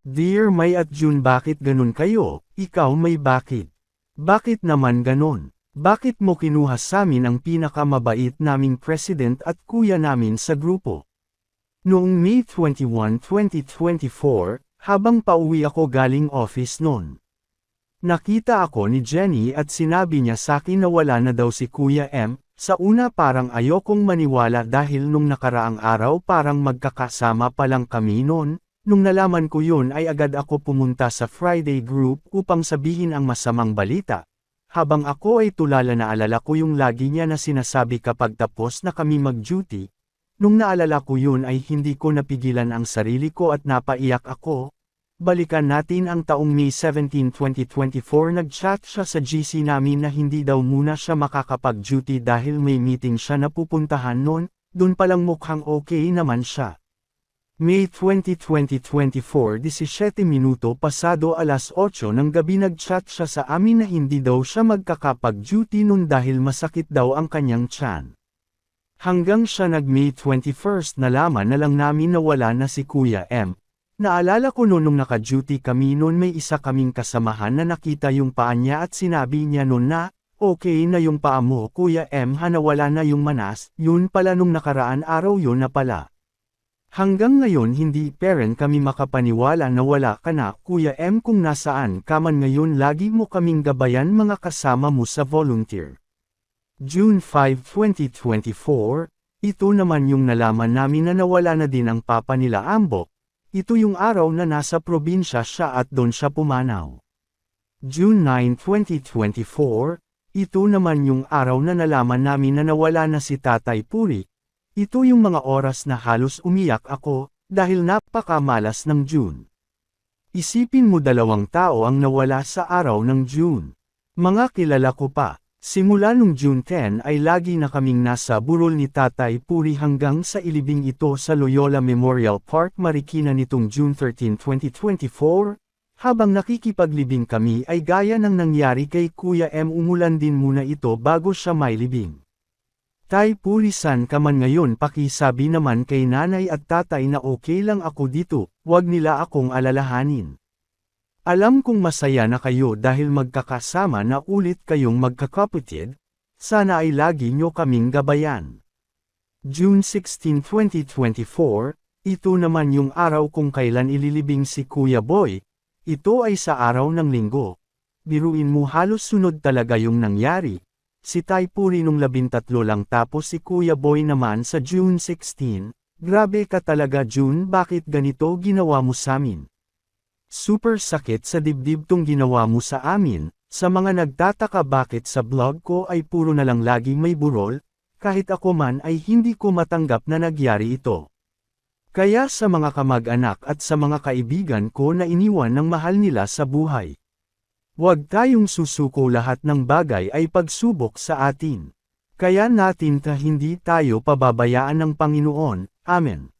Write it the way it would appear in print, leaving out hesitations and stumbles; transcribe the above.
Dear May at June, bakit ganun kayo? Ikaw May, bakit? Bakit naman ganun? Bakit mo kinuha samin ang pinakamabait naming president at kuya namin sa grupo? Noong May 21, 2024, habang pauwi ako galing office noon, nakita ako ni Jenny at sinabi niya sakin na wala na daw si Kuya M. Sa una parang ayokong maniwala dahil nung nakaraang araw parang magkakasama pa lang kami noon. Nung nalaman ko yun ay agad ako pumunta sa Friday group upang sabihin ang masamang balita. Habang ako ay tulala naalala ko yung lagi niya na sinasabi kapag tapos na kami mag-duty. Nung naalala ko yun ay hindi ko napigilan ang sarili ko at napaiyak ako. Balikan natin ang taong May 17, 2024, nag-chat siya sa GC namin na hindi daw muna siya makakapag-duty dahil may meeting siya na pupuntahan noon, dun palang mukhang okay naman siya. May 20, 2024, 17 minuto pasado alas 8 ng gabi nag-chat siya sa amin na hindi daw siya magkakapag-duty noon dahil masakit daw ang kanyang tiyan. Hanggang siya nag-May 21, nalaman na lang namin na wala na si Kuya M. Naalala ko noon nung naka-duty kami noon may isa kaming kasamahan na nakita yung paa niya at sinabi niya noon na, okay na yung paa mo Kuya M, nawala na yung manas, yun pala nung nakaraan araw yun na pala. Hanggang ngayon hindi parent kami makapaniwala na wala ka na Kuya M, kung nasaan ka man ngayon lagi mo kaming gabayan mga kasama mo sa volunteer. June 5, 2024, ito naman yung nalaman namin na nawala na din ang papa nila Ambok. Ito yung araw na nasa probinsya siya at doon siya pumanaw. June 9, 2024, ito naman yung araw na nalaman namin na nawala na si Tatay Puri. Ito yung mga oras na halos umiyak ako, dahil napakamalas ng June. Isipin mo 2 tao ang nawala sa araw ng June. Mga kilala ko pa. Simula nung June 10 ay lagi na kaming nasa burol ni Tatay Puri hanggang sa ilibing ito sa Loyola Memorial Park Marikina nitong June 13, 2024. Habang nakikipaglibing kami ay gaya ng nangyari kay Kuya M, umulan din muna ito bago siya mailibing. Tay Puri, san ka man ngayon? Pakisabi naman kay nanay at tatay na okay lang ako dito, wag nila akong alalahanin. Alam kong masaya na kayo dahil magkakasama na ulit kayong magkakapatid, sana ay lagi nyo kaming gabayan. June 16, 2024, ito naman yung araw kung kailan ililibing si Kuya Boy, ito ay sa araw ng linggo. Biruin mo halos sunod talaga yung nangyari, si Tay Puri nung 13 lang tapos si Kuya Boy naman sa June 16, grabe ka talaga June, bakit ganito ginawa mo samin? Super sakit sa dibdib tong ginawa mo sa amin. Sa mga nagtataka bakit sa blog ko ay puro na lang laging may burol, kahit ako man ay hindi ko matanggap na nagyari ito. Kaya sa mga kamag-anak at sa mga kaibigan ko na iniwan ng mahal nila sa buhay, huwag tayong susuko, lahat ng bagay ay pagsubok sa atin. Kaya natin hindi tayo pababayaan ng Panginoon. Amen.